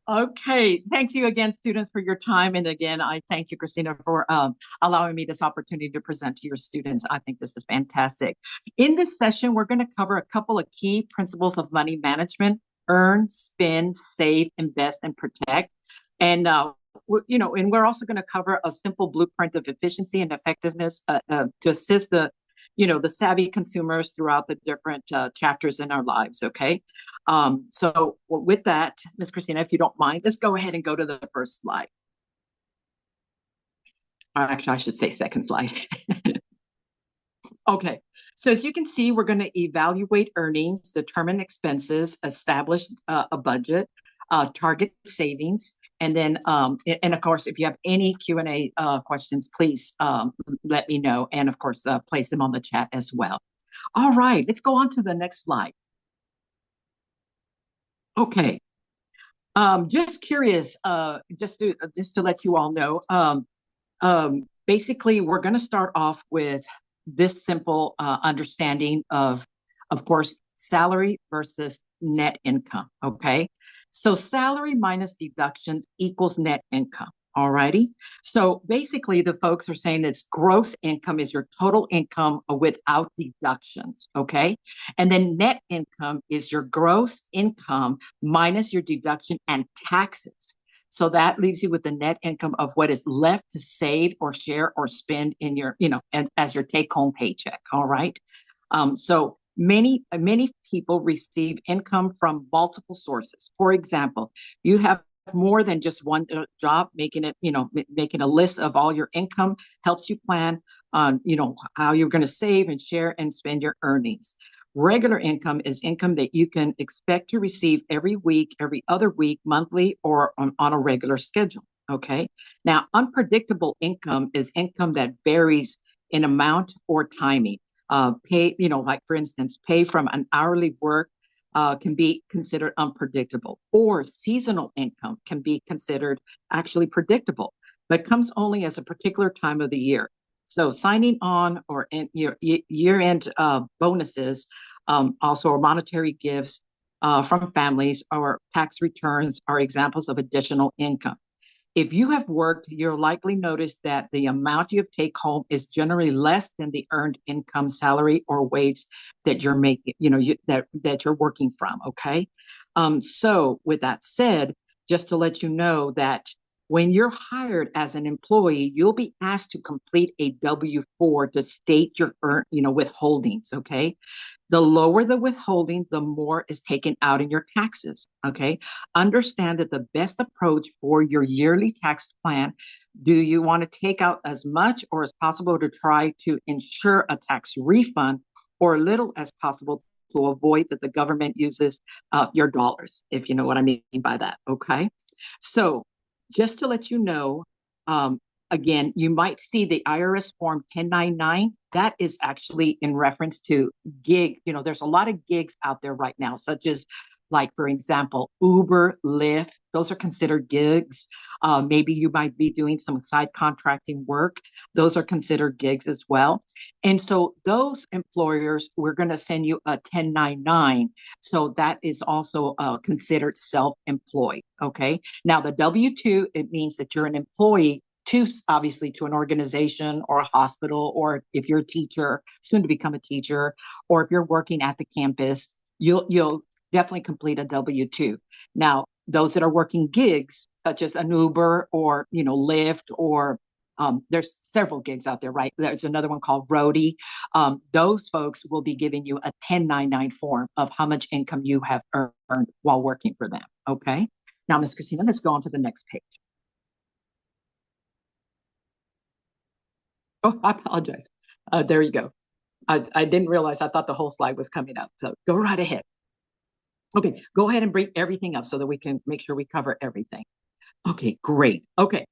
Okay, thanks you again, students, for your time. And again, I thank you, Christina, for allowing me this opportunity to present to your students. I think this is fantastic. In this session, we're going to cover a couple of key principles of money management: earn, spend, save, invest, and protect. And and we're also going to cover a simple blueprint of efficiency and effectiveness to assist the savvy consumers throughout the different chapters in our lives. Okay. So with that, Ms. Christina, if you don't mind, let's go ahead and go to the first slide. Or actually, I should say second slide. Okay. So as you can see, we're going to evaluate earnings, determine expenses, establish a budget, target savings, and then, and of course, if you have any Q&A questions, please let me know, and of course, place them on the chat as well. All right, let's go on to the next slide. Okay. Just curious, just to let you all know, basically, we're going to start off with this simple understanding of course, salary versus net income. Okay, so salary minus deductions equals net income. All righty. So basically, the folks are saying it's gross income is your total income without deductions. Okay. And then net income is your gross income minus your deduction and taxes. So that leaves you with the net income of what is left to save or share or spend in your, as your take home paycheck. All right. So many people receive income from multiple sources. For example, you have more than just one job. Making a list of all your income helps you plan on, how you're going to save and share and spend your earnings. Regular income is income that you can expect to receive every week, every other week, monthly, or on a regular schedule. Okay. Now, unpredictable income is income that varies in amount or timing. Pay, like for instance, pay from an hourly work can be considered unpredictable, or seasonal income can be considered actually predictable, but comes only as a particular time of the year. So signing on or in your year-end bonuses, also or monetary gifts from families or tax returns are examples of additional income. If you have worked, you'll likely notice that the amount you take home is generally less than the earned income, salary, or wage that you're making, that you're working from. Okay. So with that said, just to let you know that when you're hired as an employee, you'll be asked to complete a W-4 to state your withholdings. Okay. The lower the withholding, the more is taken out in your taxes. Okay. Understand that the best approach for your yearly tax plan, do you want to take out as much or as possible to try to ensure a tax refund, or little as possible to avoid that the government uses your dollars, if you know what I mean by that. Okay. So just to let you know, again, you might see the IRS form 1099. That is actually in reference to gig. There's a lot of gigs out there right now, such as, like, for example, Uber, Lyft. Those are considered gigs. Maybe you might be doing some side contracting work. Those are considered gigs as well. And so those employers, we're going to send you a 1099. So that is also considered self-employed. Okay. Now the W-2, it means that you're an employee obviously to an organization or a hospital, or if you're a teacher, soon to become a teacher, or if you're working at the campus, you'll definitely complete a W-2. Now, those that are working gigs, such as an Uber or Lyft, or there's several gigs out there, right? There's another one called Roadie. Those folks will be giving you a 1099 form of how much income you have earned while working for them. Okay. Now, Ms. Christina, let's go on to the next page. Oh, I apologize. There you go. I didn't realize. I thought the whole slide was coming up. So go right ahead. Okay, go ahead and bring everything up so that we can make sure we cover everything. Okay, great. Okay,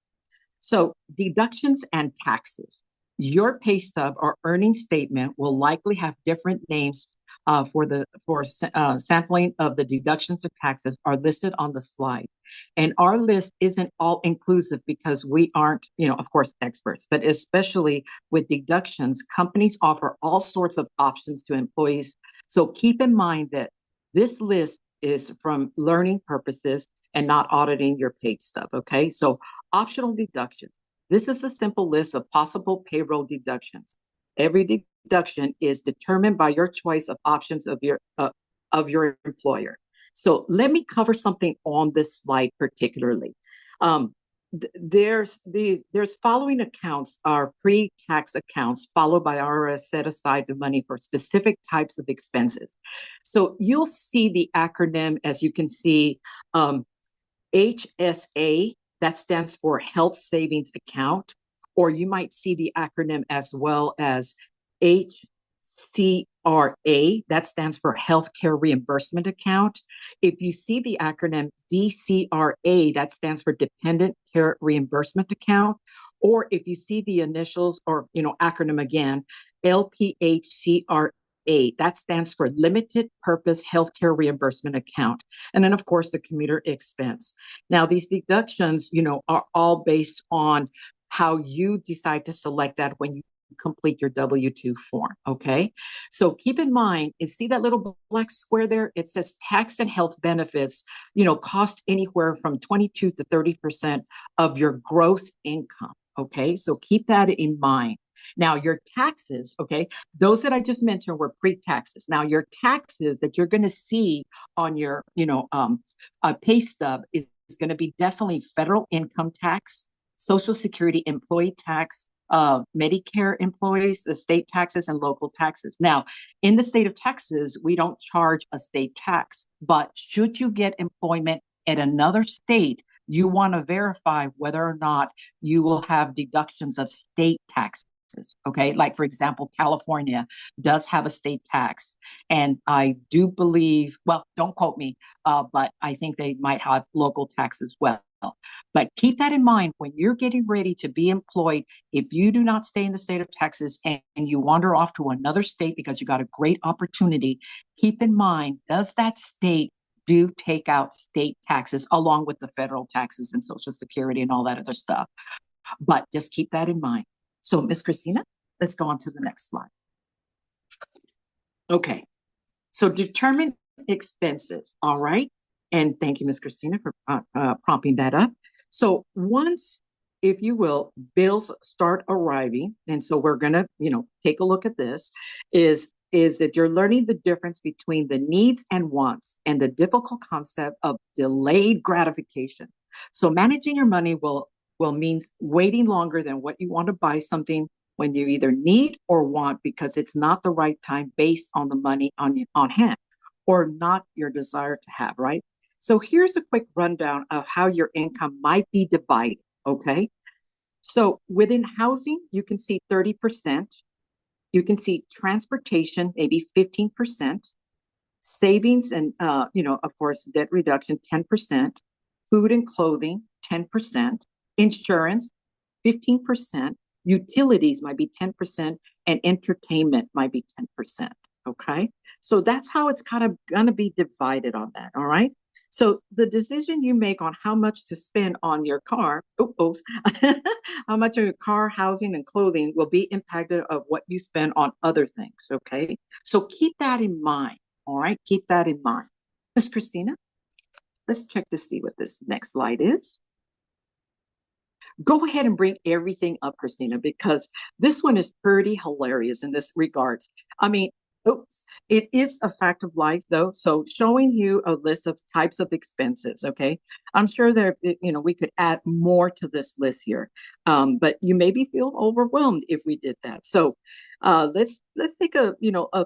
so deductions and taxes. Your pay stub or earning statement will likely have different names for sampling of the deductions and taxes are listed on the slide. And our list isn't all inclusive because we aren't, of course, experts, but especially with deductions, companies offer all sorts of options to employees. So keep in mind that this list is from learning purposes, and not auditing your paid stub. Okay. So optional deductions. This is a simple list of possible payroll deductions. Every deduction is determined by your choice of options of your employer. So let me cover something on this slide particularly. Um, there's following accounts are pre-tax accounts followed by IRS set aside the money for specific types of expenses. So you'll see the acronym, as you can see, HSA, that stands for Health Savings Account, or you might see the acronym as well as HCRA, that stands for Healthcare Reimbursement Account. If you see the acronym DCRA, that stands for Dependent Care Reimbursement Account, or if you see the initials or acronym again, LPHCRA, that stands for Limited Purpose Healthcare Reimbursement Account. And then, of course, the commuter expense. Now, these deductions, are all based on how you decide to select that when you complete your W-2 form. Okay. So keep in mind, and see that little black square there? It says tax and health benefits, cost anywhere from 22 to 30% of your gross income. Okay. So keep that in mind. Now, your taxes, okay, those that I just mentioned were pre-taxes. Now, your taxes that you're going to see on your, pay stub is going to be definitely federal income tax, Social Security employee tax, Medicare employees, the state taxes, and local taxes. Now, in the state of Texas, we don't charge a state tax, but should you get employment at another state, you want to verify whether or not you will have deductions of state taxes. Okay, like for example, California does have a state tax, and I do believe, well, don't quote me, but I think they might have local tax as well. But keep that in mind when you're getting ready to be employed. If you do not stay in the state of Texas and you wander off to another state because you got a great opportunity, keep in mind, does that state do take out state taxes along with the federal taxes and Social Security and all that other stuff? But just keep that in mind. So, Miss Christina, let's go on to the next slide. Okay, so determine expenses, all right? And thank you, Miss Christina, for prompting that up. So once, if you will, bills start arriving, and so we're gonna, take a look at this, is that you're learning the difference between the needs and wants and the difficult concept of delayed gratification. So managing your money will means waiting longer than what you want to buy something when you either need or want because it's not the right time based on the money on hand or not your desire to have, right? So here's a quick rundown of how your income might be divided, okay? So within housing, you can see 30%. You can see transportation, maybe 15%. Savings and, of course, debt reduction, 10%. Food and clothing, 10%. Insurance, 15%. Utilities might be 10%. And entertainment might be 10%. Okay. So that's how it's kind of going to be divided on that. All right. So the decision you make on how much to spend on your car, how much on your car, housing, and clothing will be impacted of what you spend on other things. Okay. So keep that in mind. All right. Keep that in mind. Miss Christina, let's check to see what this next slide is. Go ahead and bring everything up, Christina, because this one is pretty hilarious in this regards. I mean, it is a fact of life, though. So showing you a list of types of expenses, okay? I'm sure there, we could add more to this list here, but you maybe feel overwhelmed if we did that. So let's take a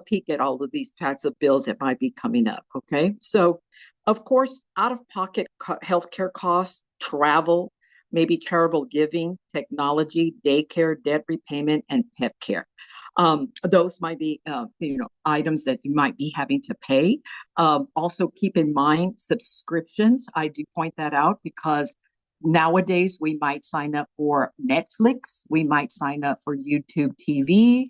peek at all of these types of bills that might be coming up, okay? So, of course, out-of-pocket healthcare costs, travel, maybe charitable giving, technology, daycare, debt repayment, and pet care. Those might be, items that you might be having to pay. Also, keep in mind subscriptions. I do point that out because nowadays we might sign up for Netflix, we might sign up for YouTube TV.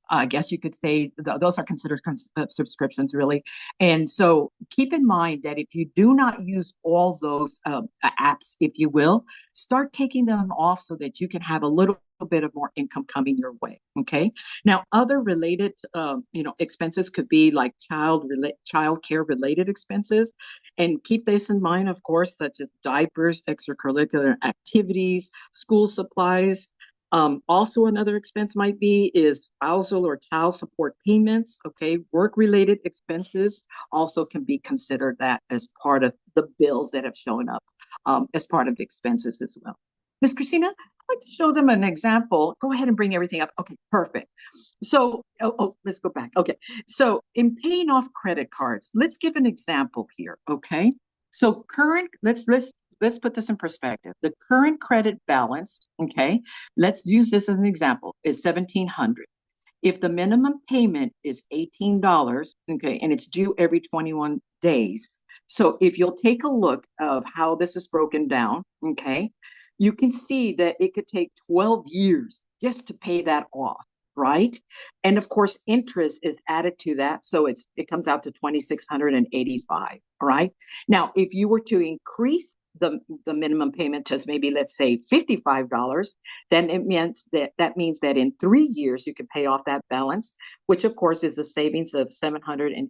I guess you could say those are considered subscriptions, really. And so keep in mind that if you do not use all those apps, if you will, start taking them off so that you can have a little bit of more income coming your way. Okay. Now, other related, expenses could be like child care related expenses, and keep this in mind, of course, such as diapers, extracurricular activities, school supplies. Also, another expense might be is spousal or child support payments. Okay, work-related expenses also can be considered that as part of the bills that have shown up as part of the expenses as well. Ms. Christina, I'd like to show them an example. Go ahead and bring everything up. Okay, perfect. So, let's go back. Okay, so in paying off credit cards, let's give an example here. Okay, so let's put this in perspective. The current credit balance, okay, let's use this as an example, is 1,700. If the minimum payment is $18, okay, and it's due every 21 days. So if you'll take a look of how this is broken down, okay, you can see that it could take 12 years just to pay that off, right? And of course, interest is added to that. So it comes out to 2,685, all right? Now, if you were to increase the minimum payment to maybe, let's say, $55, then that means that in 3 years you can pay off that balance, which of course is a savings of $708.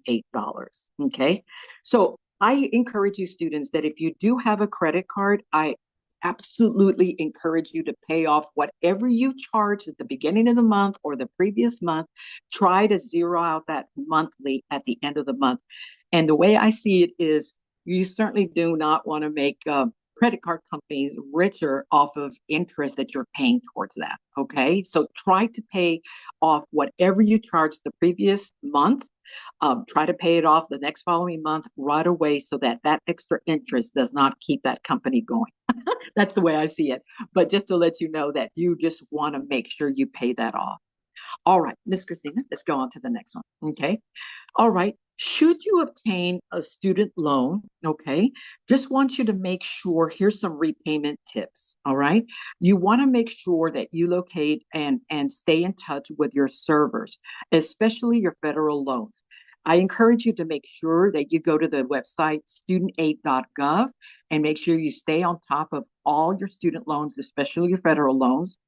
Okay, so I encourage you students that if you do have a credit card, I absolutely encourage you to pay off whatever you charged at the beginning of the month or the previous month. Try to zero out that monthly at the end of the month. And the way I see it is, you certainly do not want to make credit card companies richer off of interest that you're paying towards that. Okay, so try to pay off whatever you charged the previous month. Try to pay it off the next following month right away, so that that extra interest does not keep that company going. That's the way I see it. But just to let you know that you just want to make sure you pay that off. All right, Miss Christina, let's go on to the next one. Okay. All right. Should you obtain a student loan? Okay. Just want you to make sure, here's some repayment tips. All right. You want to make sure that you locate and stay in touch with your servers, especially your federal loans. I encourage you to make sure that you go to the website studentaid.gov and make sure you stay on top of all your student loans, especially your federal loans.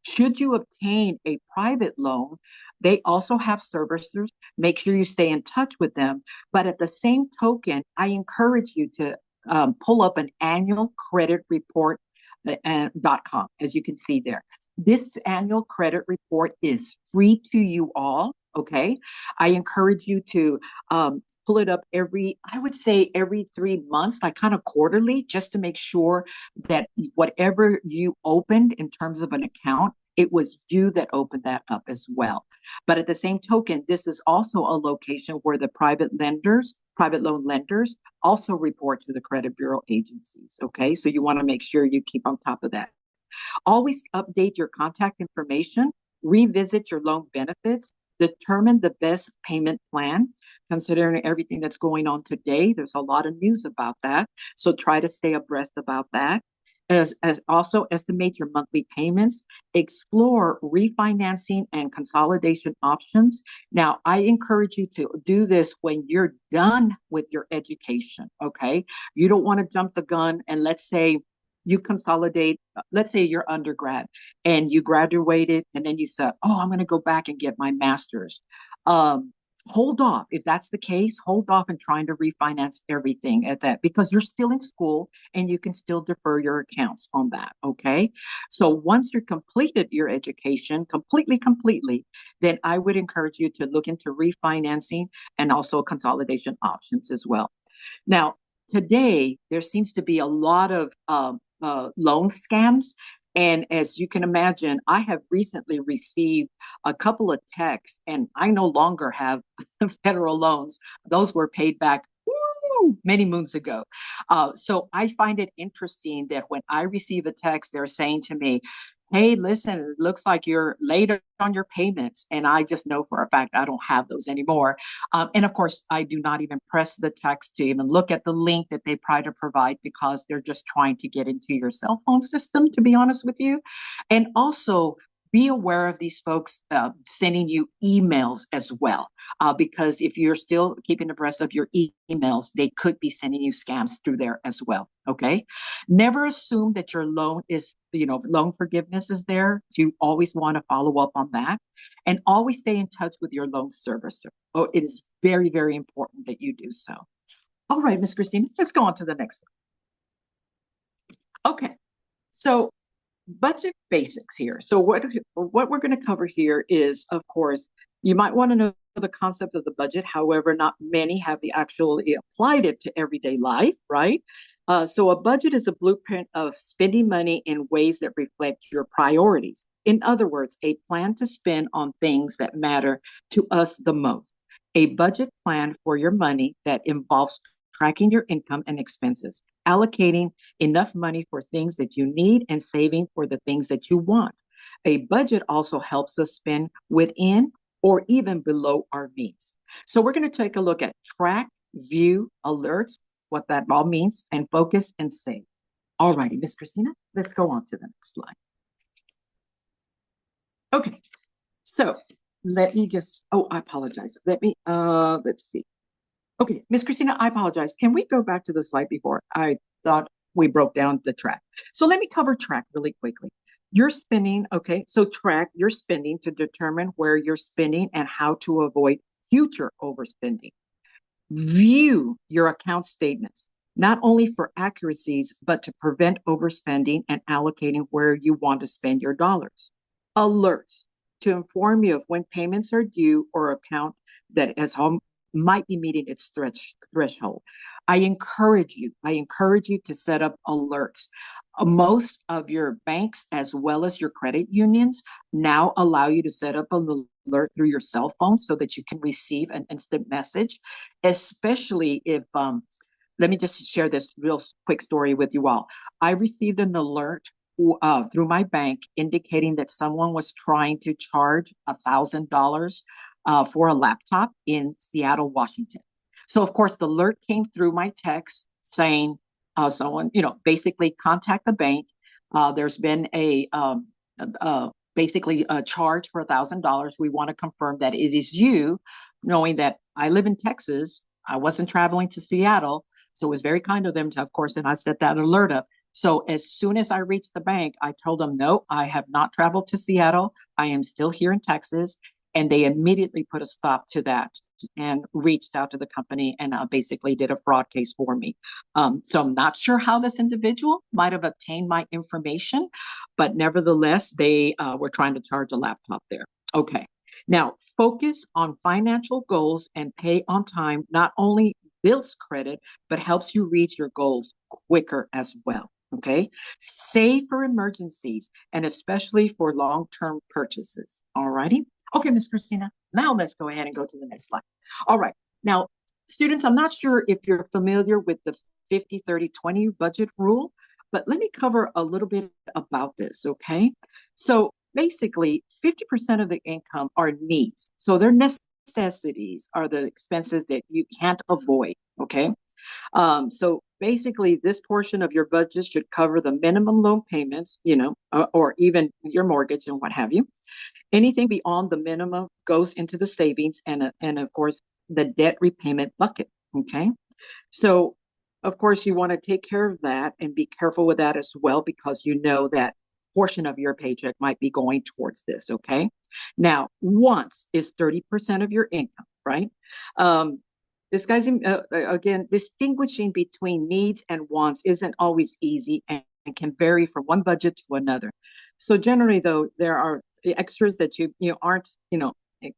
Should you obtain a private loan, they also have servicers. Make sure you stay in touch with them. But at the same token, I encourage you to pull up an annual credit report .com, as you can see there. This annual credit report is free to you all. Okay. I encourage you to pull it up I would say every 3 months, like kind of quarterly, just to make sure that whatever you opened in terms of an account, it was you that opened that up as well. But at the same token, this is also a location where the private loan lenders also report to the credit bureau agencies. Okay, so you want to make sure you keep on top of that. Always update your contact information, revisit your loan benefits, determine the best payment plan. Considering everything that's going on today, there's a lot of news about that. So try to stay abreast about that. As also estimate your monthly payments, explore refinancing and consolidation options. Now, I encourage you to do this when you're done with your education. Okay, you don't want to jump the gun and let's say you consolidate, let's say you're undergrad and you graduated and then you said, oh, I'm going to go back and get my master's. Hold off. If that's the case, hold off and trying to refinance everything at that, because you're still in school and you can still defer your accounts on that. Okay. So once you're completed your education completely, then I would encourage you to look into refinancing and also consolidation options as well. Now, today, there seems to be a lot of loan scams. And as you can imagine, I have recently received a couple of texts, and I no longer have federal loans. Those were paid back many moons ago. So I find it interesting that when I receive a text, they're saying to me, hey, listen, it looks like you're late on your payments. And I just know for a fact I don't have those anymore. And of course, I do not even press the text to even look at the link that they try to provide, because they're just trying to get into your cell phone system, to be honest with you. And also, be aware of these folks sending you emails as well, because if you're still keeping abreast of your emails, they could be sending you scams through there as well. Okay. Never assume that your loan is, loan forgiveness is there. So you always want to follow up on that, and always stay in touch with your loan servicer. Oh, it is very, very important that you do so. All right, Miss Christine, let's go on to the next one. Okay. So budget basics here. So what we're going to cover here is, of course, you might want to know the concept of the budget. However, not many have the actually applied it to everyday life, right? So a budget is a blueprint of spending money in ways that reflect your priorities. In other words, a plan to spend on things that matter to us the most. A budget plan for your money that involves tracking your income and expenses, allocating enough money for things that you need, and saving for the things that you want. A budget also helps us spend within or even below our means. So we're going to take a look at track, view, alerts, what that all means, and focus and save. All righty, Miss Christina, let's go on to the next slide. Okay, so let me just, oh, I apologize. Let's see. Okay, Miss Christina, I apologize. Can we go back to the slide before? I thought we broke down the track. So let me cover track really quickly. You're spending, okay, so track your spending to determine where you're spending and how to avoid future overspending. View your account statements, not only for accuracies, but to prevent overspending and allocating where you want to spend your dollars. Alerts, to inform you of when payments are due or account that has might be meeting its threshold. I encourage you to set up alerts. Most of your banks, as well as your credit unions, now allow you to set up an alert through your cell phone so that you can receive an instant message, especially if, let me just share this real quick story with you all. I received an alert through my bank indicating that someone was trying to charge $1,000 for a laptop in Seattle, Washington. So, of course, the alert came through my text saying someone, basically contact the bank. There's been basically a charge for $1,000. We want to confirm that it is you, knowing that I live in Texas. I wasn't traveling to Seattle. So it was very kind of them to, of course, and I set that alert up. So as soon as I reached the bank, I told them, no, I have not traveled to Seattle. I am still here in Texas. And they immediately put a stop to that and reached out to the company and basically did a fraud case for me. So I'm not sure how this individual might have obtained my information, but nevertheless, they were trying to charge a laptop there. Okay. Now, focus on financial goals and pay on time not only builds credit, but helps you reach your goals quicker as well. Okay. Save for emergencies and especially for long-term purchases. All righty. Okay, Ms. Christina, now let's go ahead and go to the next slide. All right. Now, students, I'm not sure if you're familiar with the 50-30-20 budget rule, but let me cover a little bit about this, okay? So basically, 50% of the income are needs. So their necessities are the expenses that you can't avoid, okay? So basically, this portion of your budget should cover the minimum loan payments, or even your mortgage and what have you. Anything beyond the minimum goes into the savings and of course, the debt repayment bucket, okay? So, of course, you want to take care of that and be careful with that as well because you know that portion of your paycheck might be going towards this, okay? Now, wants is 30% of your income, right? This guy's, again, distinguishing between needs and wants isn't always easy and can vary from one budget to another. So generally, though, there are extras that you aren't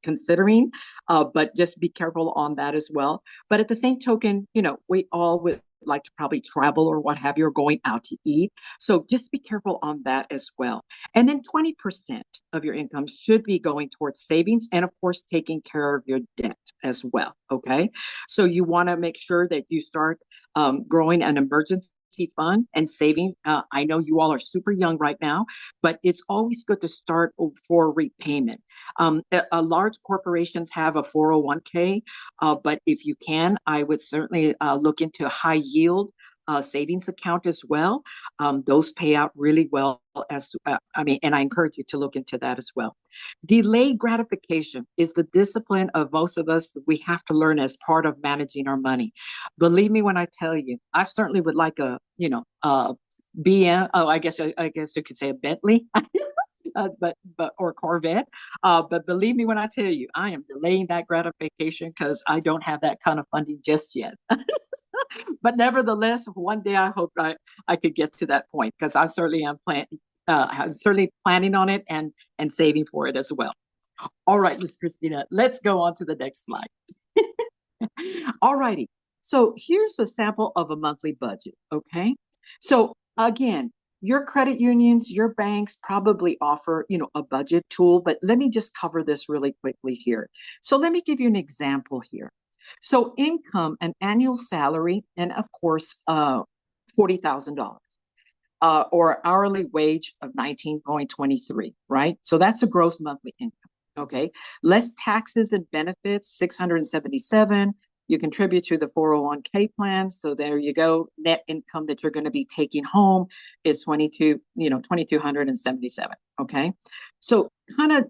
considering, but just be careful on that as well. But at the same token, we all would like to probably travel or what have you, or going out to eat. So just be careful on that as well. And then 20% of your income should be going towards savings and, of course, taking care of your debt as well. Okay. So you want to make sure that you start growing an emergency fund and saving. I know you all are super young right now, but it's always good to start for repayment. Large corporations have a 401k, but if you can, I would certainly look into high yield savings account as well. Those pay out really well and I encourage you to look into that as well. Delayed gratification is the discipline of most of us that we have to learn as part of managing our money. Believe me when I tell you, I certainly would like BM. Oh, I guess you could say a Bentley. But or Corvette. But believe me when I tell you, I am delaying that gratification because I don't have that kind of funding just yet. But nevertheless, one day I hope I could get to that point because I certainly am I'm certainly planning on it and saving for it as well. All right, Miss Christina, let's go on to the next slide. All righty. So here's a sample of a monthly budget. Okay. So again, your credit unions, your banks probably offer, a budget tool, but let me just cover this really quickly here. So let me give you an example here. So income, an annual salary, and of course, $40,000. Or hourly wage of 19.23, right? So that's a gross monthly income. Okay. Less taxes and benefits, 677. You contribute to the 401k plan. So there you go. Net income that you're going to be taking home is 2,277. Okay. So kind of,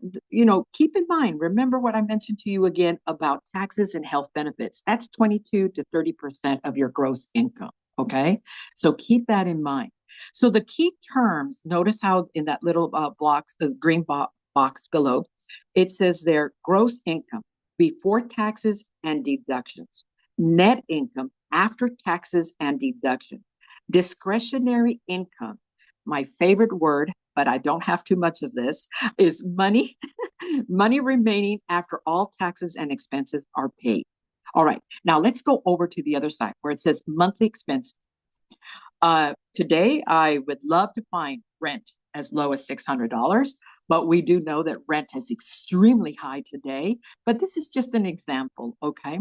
keep in mind, remember what I mentioned to you again about taxes and health benefits. That's 22 to 30% of your gross income. Okay. So keep that in mind. So the key terms, notice how in that little box, the green box below, it says there gross income before taxes and deductions, net income after taxes and deduction, discretionary income. My favorite word, but I don't have too much of this, is money, money remaining after all taxes and expenses are paid. All right, now let's go over to the other side where it says monthly expenses. Today, I would love to find rent as low as $600, but we do know that rent is extremely high today. But this is just an example, okay?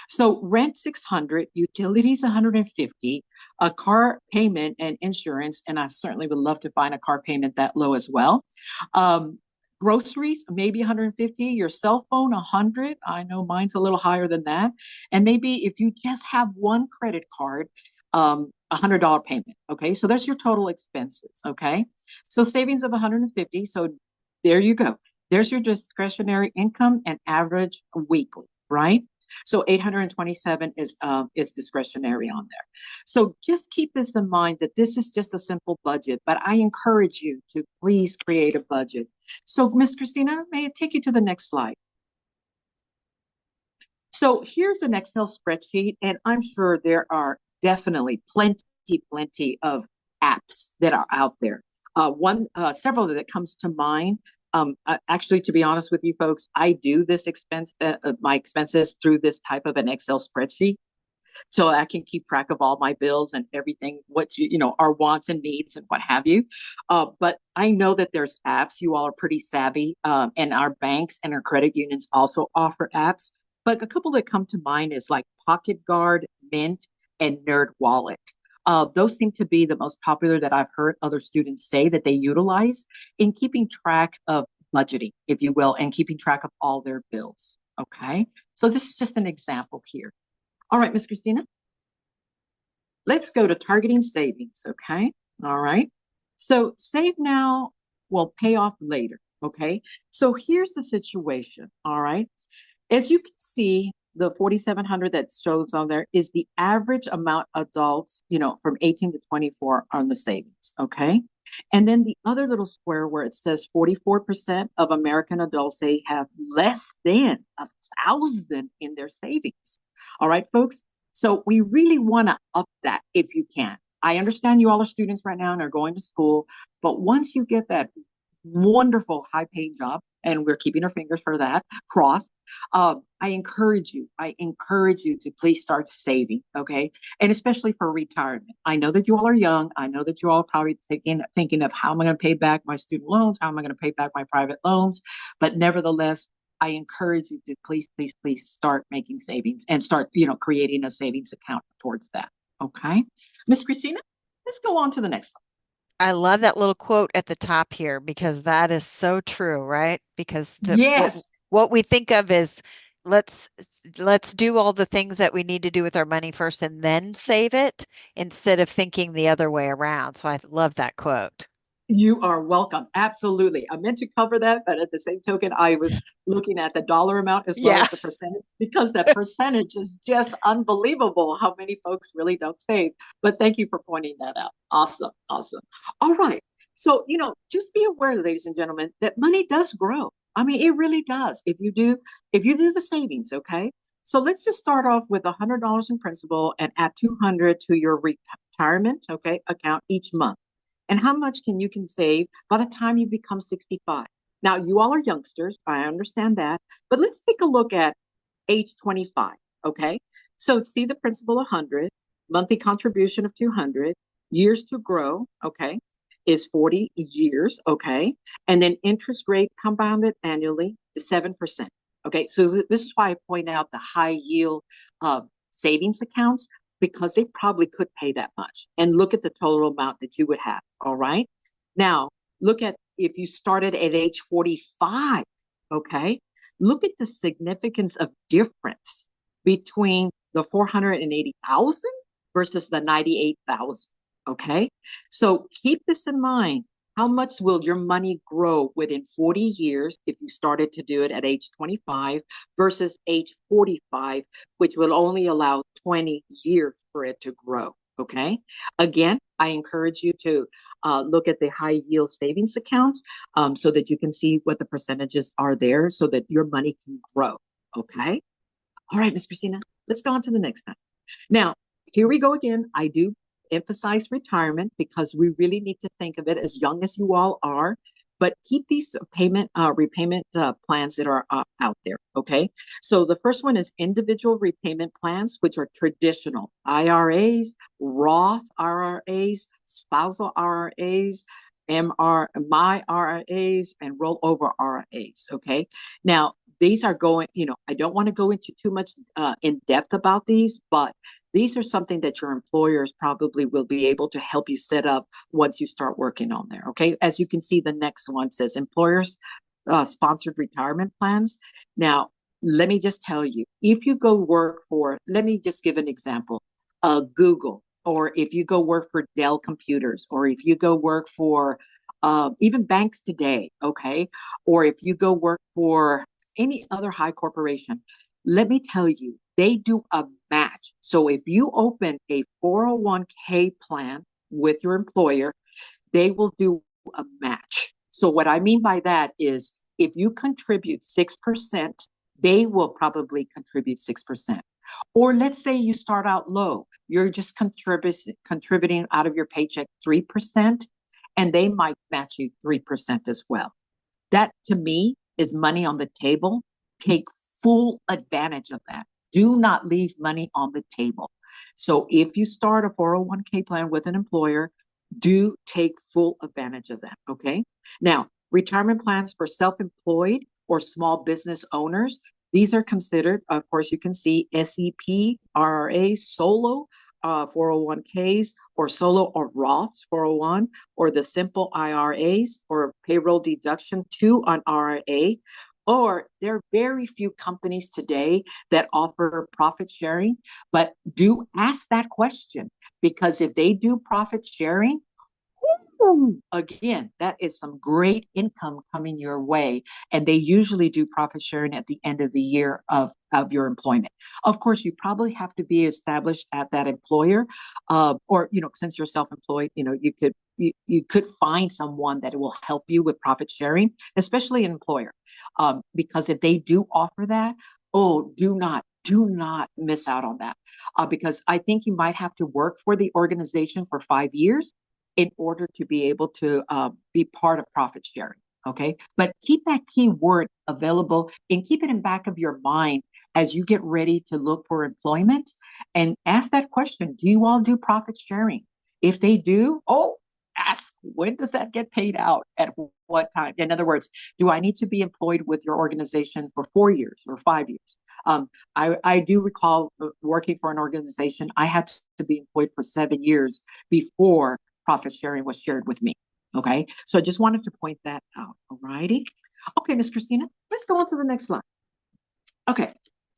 So rent 600, utilities 150, a car payment and insurance, and I certainly would love to find a car payment that low as well. Um, Groceries, maybe 150, your cell phone 100. I know mine's a little higher than that. And maybe if you just have one credit card, $100 payment. Okay, so that's your total expenses. Okay, so savings of 150. So there you go. There's your discretionary income and average weekly, right? So 827 is discretionary on there. So just keep this in mind that this is just a simple budget, but I encourage you to please create a budget. So Miss Christina, may I take you to the next slide? So here's an Excel spreadsheet, and I'm sure there are definitely plenty of apps that are out there. Several that comes to mind. Actually, to be honest with you folks, I do this my expenses through this type of an Excel spreadsheet, so I can keep track of all my bills and everything, our wants and needs and what have you. But I know that there's apps. You all are pretty savvy, and our banks and our credit unions also offer apps. But a couple that come to mind is like Pocket Guard, Mint, and Nerd Wallet. Those seem to be the most popular that I've heard other students say that they utilize in keeping track of budgeting, if you will, and keeping track of all their bills. Okay. So this is just an example here. All right, Miss Christina, let's go to targeting savings. Okay. All right. So save now will pay off later. Okay. So here's the situation. All right. As you can see, the 4,700 that shows on there is the average amount adults, from 18 to 24 on the savings. Okay. And then the other little square where it says 44% of American adults say have less than 1,000 in their savings. All right, folks. So we really want to up that if you can. I understand you all are students right now and are going to school, but once you get that wonderful high paying job, and we're keeping our fingers for that crossed. I encourage you to please start saving, okay? And especially for retirement. I know that you all are young. I know that you all are probably thinking of how am I going to pay back my student loans? How am I going to pay back my private loans? But nevertheless, I encourage you to please start making savings and start, creating a savings account towards that, okay? Miss Christina, let's go on to the next one. I love that little quote at the top here because that is so true, right? Because Yes. what we think of is let's let's do all the things that we need to do with our money first and then save it instead of thinking the other way around. So I love that quote. You are welcome. Absolutely. I meant to cover that, but at the same token, I was looking at the dollar amount as well Yeah. as the percentage because that percentage is just unbelievable how many folks really don't save. But thank you for pointing that out. Awesome. Awesome. All right. So, just be aware, ladies and gentlemen, that money does grow. I mean, it really does. If you do the savings, okay? So let's just start off with $100 in principal and add 200 to your retirement, okay, account each month and how much can save by the time you become 65. Now, you all are youngsters, I understand that, but let's take a look at age 25, okay? So see the principal 100, monthly contribution of 200, years to grow, okay, is 40 years, okay? And then interest rate compounded annually is 7%. Okay, so this is why I point out the high yield savings accounts because they probably could pay that much. And look at the total amount that you would have. All right. Now, look at if you started at age 45. Okay. Look at the significance of difference between the 480,000 versus the 98,000. Okay. So keep this in mind. How much will your money grow within 40 years if you started to do it at age 25 versus age 45, which will only allow 20 years for it to grow? Okay. Again, I encourage you to look at the high yield savings accounts so that you can see what the percentages are there so that your money can grow. Okay. All right, Miss Christina, let's go on to the next one. Now, here we go again. I do emphasize retirement because we really need to think of it as young as you all are, but keep these repayment plans that are out there. Okay. So the first one is individual repayment plans, which are traditional IRAs, Roth IRAs, spousal IRAs, my RIAs, and rollover RIAs. Okay. Now, these are going, I don't want to go into too much in depth about these, but these are something that your employers probably will be able to help you set up once you start working on there. Okay. As you can see, the next one says employers sponsored retirement plans. Now, let me just tell you, if you go work for, let me just give an example, Google, or if you go work for Dell Computers, or if you go work for even banks today, okay, or if you go work for any other high corporation, let me tell you, they do a match. So if you open a 401k plan with your employer, they will do a match. So what I mean by that is if you contribute 6%, they will probably contribute 6%. Or let's say you start out low, you're just contributing out of your paycheck 3%, and they might match you 3% as well. That to me is money on the table. Take full advantage of that. Do not leave money on the table. So if you start a 401k plan with an employer, do take full advantage of that. Okay. Now, retirement plans for self employed or small business owners. These are considered, of course, you can see SEP, RRA, solo 401ks, or solo or Roths 401, or the simple IRAs or payroll deduction to an RIA. Or there are very few companies today that offer profit sharing, but do ask that question because if they do profit sharing, again, that is some great income coming your way. And they usually do profit sharing at the end of the year of your employment. Of course, you probably have to be established at that employer, or since you're self-employed, you could find someone that will help you with profit sharing, especially an employer, because if they do offer that, oh, do not miss out on that, because I think you might have to work for the organization for 5 years in order to be able to be part of profit sharing. Okay. But keep that key word available and keep it in back of your mind as you get ready to look for employment and ask that question. Do you all do profit sharing? If they do, ask when does that get paid out at what time? In other words, do I need to be employed with your organization for 4 years or 5 years? I do recall working for an organization. I had to be employed for 7 years before profit sharing was shared with me. Okay. So I just wanted to point that out. All righty. Okay, Miss Christina, let's go on to the next slide. Okay.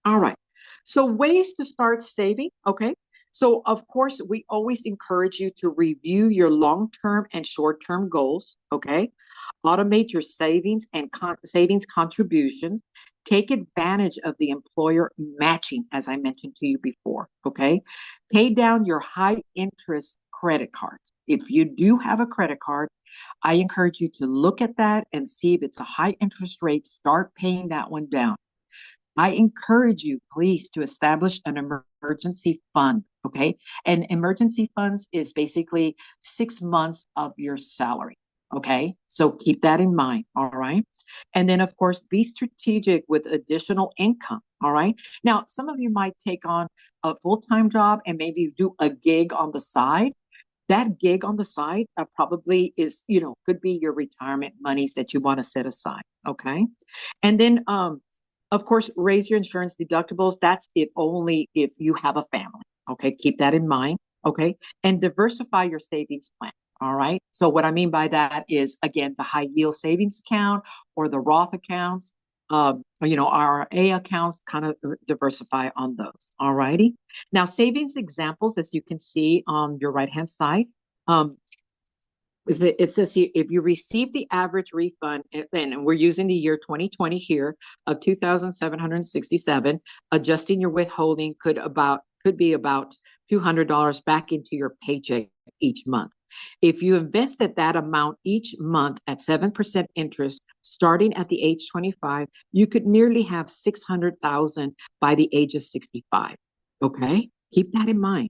All right. So ways to start saving. Okay. So of course, we always encourage you to review your long-term and short-term goals. Okay. Automate your savings and savings contributions. Take advantage of the employer matching, as I mentioned to you before. Okay. Pay down your high interest credit cards. If you do have a credit card, I encourage you to look at that and see if it's a high interest rate, start paying that one down. I encourage you, please, to establish an emergency fund. Okay. And emergency funds is basically 6 months of your salary. Okay. So keep that in mind. All right. And then, of course, be strategic with additional income. All right. Now, some of you might take on a full time job and maybe do a gig on the side. That gig on the side probably is, could be your retirement monies that you want to set aside. Okay. And then, of course, raise your insurance deductibles. That's if only if you have a family. Okay, keep that in mind. Okay, and diversify your savings plan. All right. So what I mean by that is again the high yield savings account or the Roth accounts. RRA accounts. Kind of diversify on those. All righty. Now, savings examples, as you can see on your right hand side. Um, it says here, if you receive the average refund, and we're using the year 2020 here of 2,767, adjusting your withholding could be about $200 back into your paycheck each month. If you invested that amount each month at 7% interest, starting at the age 25, you could nearly have 600,000 by the age of 65. Okay, keep that in mind.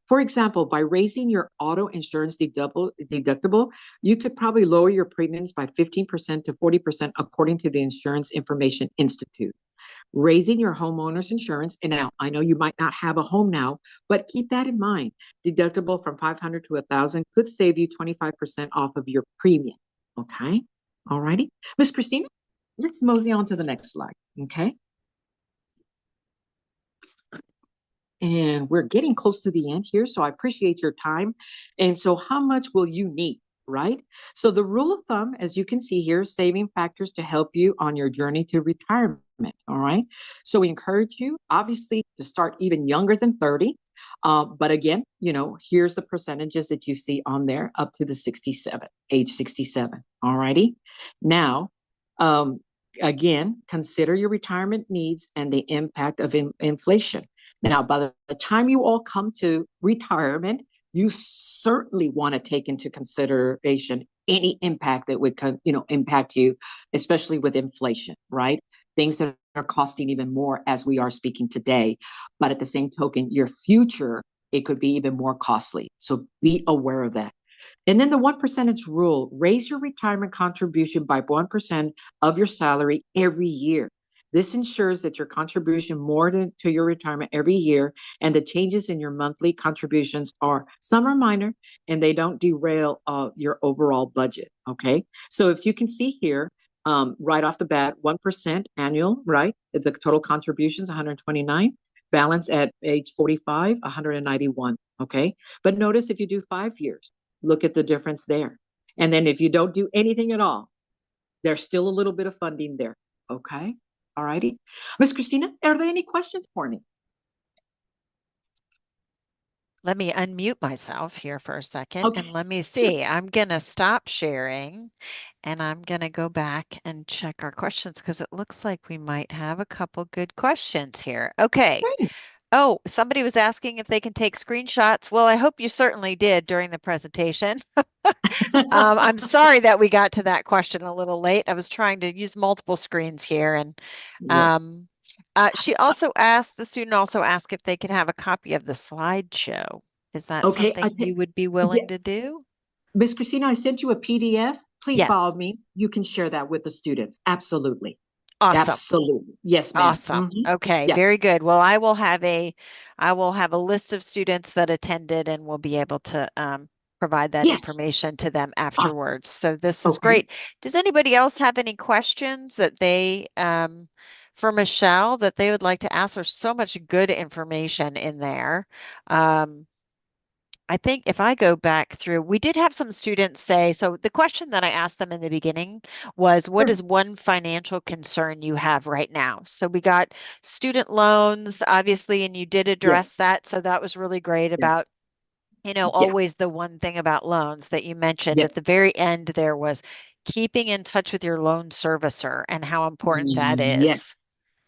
For example, by raising your auto insurance deductible, you could probably lower your premiums by 15% to 40%, according to the Insurance Information Institute. Raising your homeowner's insurance, and now I know you might not have a home now, but keep that in mind. Deductible from 500 to 1,000 could save you 25% off of your premium. Okay. All righty. Miss Christina, let's mosey on to the next slide. Okay. And we're getting close to the end here, so I appreciate your time. And so, how much will you need, right? So, the rule of thumb, as you can see here, saving factors to help you on your journey to retirement. All right. So, we encourage you, obviously, to start even younger than 30. But again, here's the percentages that you see on there up to the 67, age 67. All righty. Now, um, again, consider your retirement needs and the impact of inflation. Now, by the time you all come to retirement, you certainly want to take into consideration any impact that would, impact you, especially with inflation, right? Things that are costing even more as we are speaking today. But at the same token, your future, it could be even more costly. So be aware of that. And then the 1% rule, raise your retirement contribution by 1% of your salary every year. This ensures that your contribution more to your retirement every year, and the changes in your monthly contributions some are minor, and they don't derail your overall budget. Okay, so if you can see here, right off the bat, 1% annual, right? The total contributions 129, balance at age 45, 191. Okay, but notice if you do 5 years, look at the difference there, and then if you don't do anything at all, there's still a little bit of funding there. Okay. All righty. Miss Christina, are there any questions for me? Let me unmute myself here for a second Okay. and let me Sure. see. I'm going to stop sharing and I'm going to go back and check our questions because it looks like we might have a couple good questions here. Okay. Great. Oh, somebody was asking if they can take screenshots. Well, I hope you certainly did during the presentation. I'm sorry that we got to that question a little late. I was trying to use multiple screens here. And Yeah. um, the student also asked if they could have a copy of the slideshow. Is that Okay. something you would be Yeah. willing to do? Miss Christina, I sent you a PDF. Please follow Yes. me. You can share that with the students. Absolutely. Awesome. Absolutely. Yes, ma'am. Awesome. Okay, Yeah. very good. Well, I will have a list of students that attended and we'll be able to provide that Yes. information to them Awesome. afterwards. So this is Okay. great. Does anybody else have any questions for Michelle that they would like to ask? There's so much good information in there. Um, I think if I go back through, we did have some students say, so the question that I asked them in the beginning was, what Sure. is one financial concern you have right now? So we got student loans, obviously, and you did address Yes. that. So that was really great Yes. about, Yeah. always the one thing about loans that you mentioned at Yes. the very end there was keeping in touch with your loan servicer and how important that Yes. is.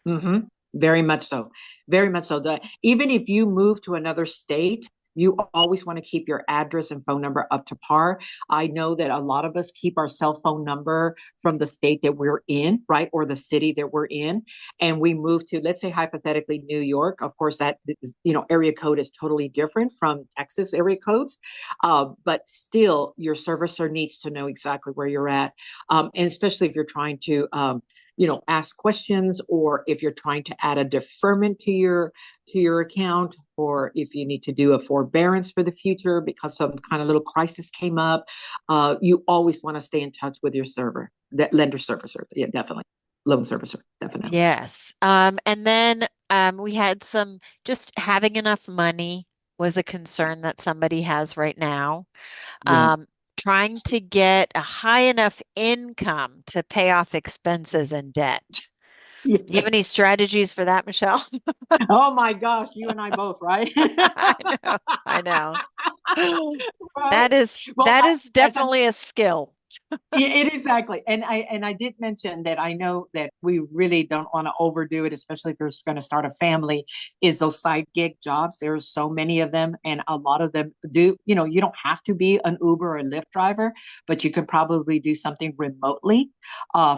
hmm Very much so. Very much so. Even if you move to another state, you always want to keep your address and phone number up to par. I know that a lot of us keep our cell phone number from the state that we're in, right? Or the city that we're in. And we move to, let's say, hypothetically, New York. Of course, that is, area code is totally different from Texas area codes. But still, your servicer needs to know exactly where you're at. And especially if you're trying to, ask questions, or if you're trying to add a deferment to your account, or if you need to do a forbearance for the future because some kind of little crisis came up. You always want to stay in touch with your server, that lender servicer. Yeah, definitely. Loan servicer, definitely. Yes. And then we had some just having enough money was a concern that somebody has right now. Yeah. Um, Trying to get a high enough income to pay off expenses and debt. Do you have any Yes. strategies for that, Michelle? Oh my gosh, you and I both, right? I know, I know. Right. That is As I definitely a skill. Exactly. And I did mention that I know that we really don't want to overdo it, especially if you're going to start a family, is those side gig jobs. There's so many of them, and a lot of them do, you don't have to be an Uber or Lyft driver, but you can probably do something remotely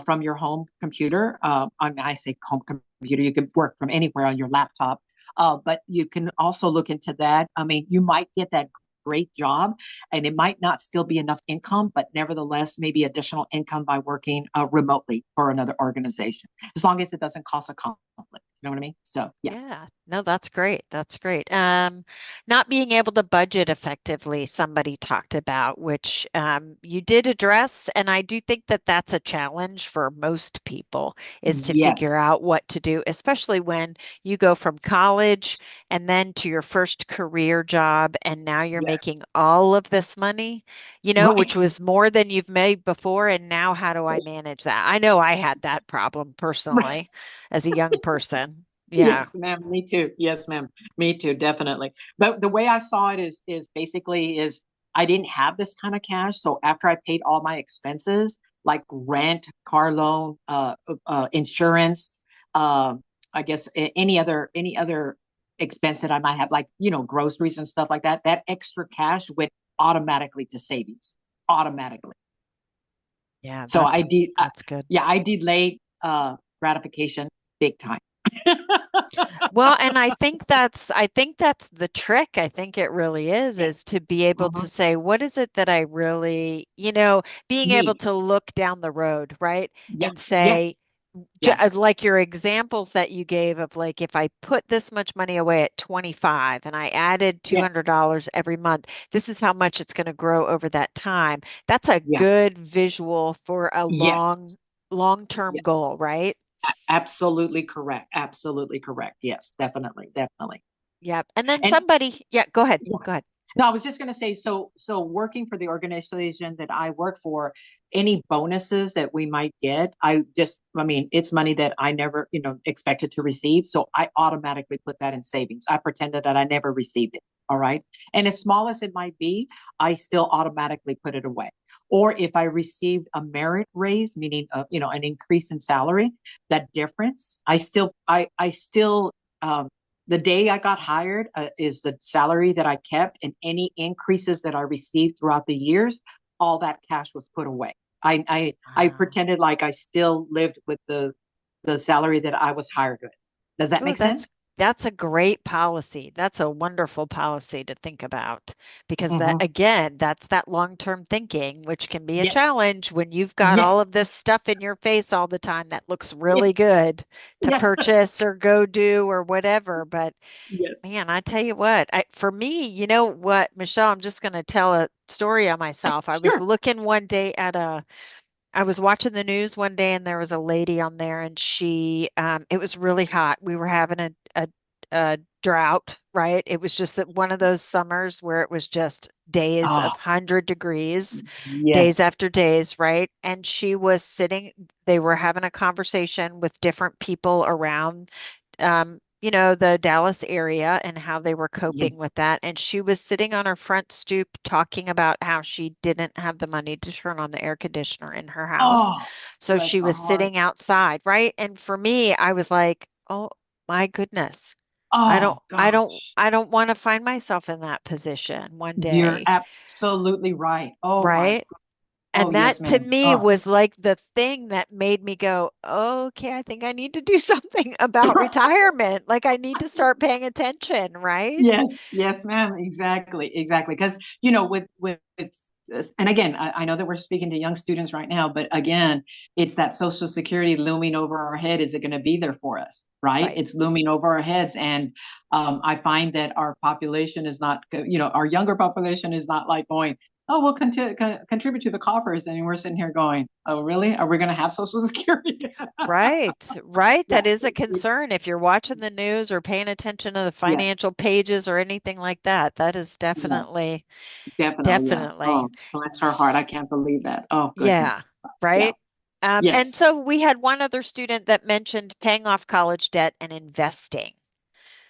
from your home computer. I say home computer, you can work from anywhere on your laptop. But you can also look into that. I mean, you might get that great job, and it might not still be enough income, but nevertheless, maybe additional income by working remotely for another organization, as long as it doesn't cause a conflict. You know what I mean? So, yeah. Yeah, no, that's great. That's great. Not being able to budget effectively, somebody talked about, which you did address, and I do think that that's a challenge for most people, is to Yes. figure out what to do, especially when you go from college and then to your first career job, and now you're Yeah. making all of this money, which Right. was more than you've made before, and now how do I manage that? I know I had that problem personally as a young person. Yeah. Yes, ma'am. Me too. Yes, ma'am. Me too. Definitely. But the way I saw it is basically is I didn't have this kind of cash. So after I paid all my expenses, like rent, car loan, insurance, uh, I guess any other expense that I might have, like groceries and stuff like that, that extra cash went automatically to savings, automatically. Yeah, So I that's did, that's good. yeah, I delayed gratification big time. Well, and I think that's the trick. I think it really Yeah. is to be able to Mhm. say, what is it that I really, being able Need. to look down the road, right? Yeah. And Yes. say, Yes. like your examples that you gave of like, if I put this much money away at 25 and I added Yes. $200 every month, this is how much it's going to grow over that time. That's a Yeah. good visual for a Yes. long-term Yeah. goal, right? Absolutely correct. Absolutely correct. Yes, definitely. Definitely. Yep. And then And somebody, yeah, go ahead. yeah. Go ahead. No, I was just going to say, so working for the organization that I work for, any bonuses that we might get, I mean, it's money that I never, expected to receive. So I automatically put that in savings. I pretended that I never received it. All right. And as small as it might be, I still automatically put it away. Or if I received a merit raise, meaning, an increase in salary, that difference, I still, the day I got hired is the salary that I kept, and any increases that I received throughout the years, all that cash was put away. I Wow. pretended like I still lived with the salary that I was hired with. Does that Oh, make that's sense? that's a great policy. That's a wonderful policy to think about because that Mm-hmm. again, that's that long-term thinking, which can be a Yes. challenge when you've got Yes. all of this stuff in your face all the time that looks Yes. really good to Yes. purchase or go do or whatever. But Yes. man, I tell you what, for me, you know what, Michelle, I'm just going to tell a story on myself. I was Sure. looking one day I was watching the news one day and there was a lady on there and it was really hot. We were having drought, right? It was just that one of those summers where it was just days Oh, of 100 degrees, days yes, after days, right? And she was sitting, they were having a conversation with different people around, the Dallas area and how they were coping yes. with that. And she was sitting on her front stoop talking about how she didn't have the money to turn on the air conditioner in her house. Oh, So bless she her was heart. sitting outside, right? And for me, I was like, oh my goodness. I don't, Oh, I don't, gosh. I don't want to find myself in that position one You're day, absolutely right. Oh, my. right? Oh, And yes, that to ma'am. me Oh, was like the thing that made me go, okay, I think I need to do something about retirement. Like I need to start paying attention, right? yes, yes, ma'am. Exactly, exactly. Because with and again, I know that we're speaking to young students right now, but again, it's that Social Security looming over our head. Is it going to be there for us? Right? Right. It's looming over our heads, and I find that our population is not, our younger population is not like going, oh, we'll contribute to the coffers, and we're sitting here going, oh, really? Are we going to have Social Security? Right, right. Yeah, That is a concern. If you're watching the news or paying attention to the yes, financial pages or anything like that, that is yeah. definitely, Definitely, yeah. definitely. Oh, bless her heart. I can't believe that. Oh, Yeah, goodness. Yeah. right. And Yes. so we had one other student that mentioned paying off college debt and investing.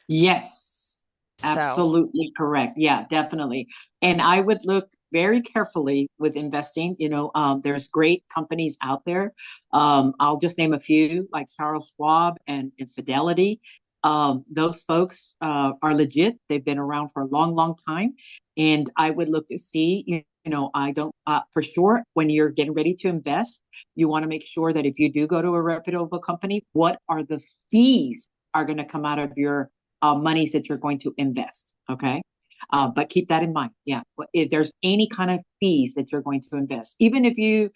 Yes. So, Absolutely correct. Yeah, definitely. And I would look very carefully with investing. There's great companies out there. I'll just name a few, like Charles Schwab and Fidelity. Those folks are legit. They've been around for a long, long time. And I would look to see, I don't, for sure, when you're getting ready to invest, you want to make sure that if you do go to a reputable company, what are the fees are going to come out of your monies that you're going to invest. Okay. But keep that in mind. Yeah. If there's any kind of fees that you're going to invest, even if you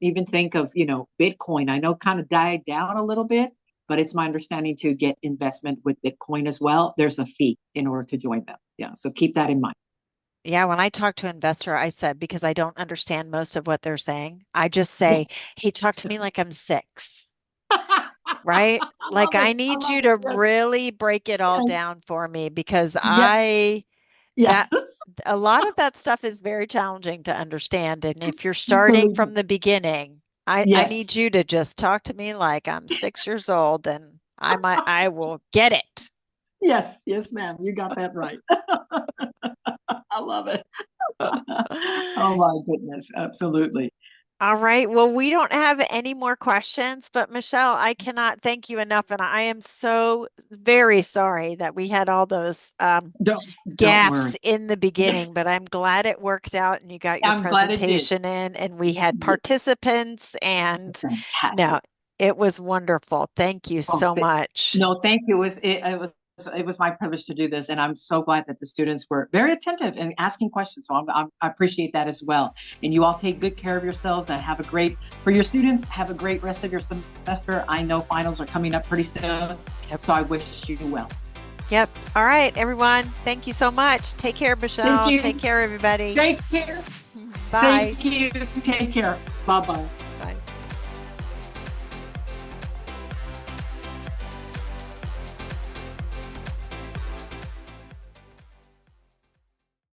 even think of, Bitcoin, I know kind of died down a little bit, but it's my understanding to get investment with Bitcoin as well. There's a fee in order to join them. Yeah. So keep that in mind. yeah, when I talk to an investor, I said, because I don't understand most of what they're saying, I just Yeah. say, hey, talk to me like I'm six, right? I Like love I it. I need love you it. to Yes. really break it all Yes. down for me because Yes. that Yes. a lot of that stuff is very challenging to understand. And if you're starting Believe me. from the beginning, I Yes. need you to just talk to me like I'm 6 years old and I will get it. Yes. Yes, ma'am. You got that right. I love it. Oh my goodness, absolutely. All right. Well, we don't have any more questions, but Michelle, I cannot thank you enough. And I am so very sorry that we had all those Don't gaffes worry. in the beginning, but I'm glad it worked out and you got your I'm glad it did. presentation in and we had participants and Fantastic. no, it was wonderful. Thank you Oh, so much. no, thank you. It was my privilege to do this, and I'm so glad that the students were very attentive and asking questions. So I appreciate that as well. And you all take good care of yourselves and for your students, have a great rest of your semester. I know finals are coming up pretty soon, Yep. so I wish you well. Yep. All right, everyone. Thank you so much. Take care, Thank Michelle. Take you. care, everybody. Take care. Bye. Thank you. Take care. Bye bye.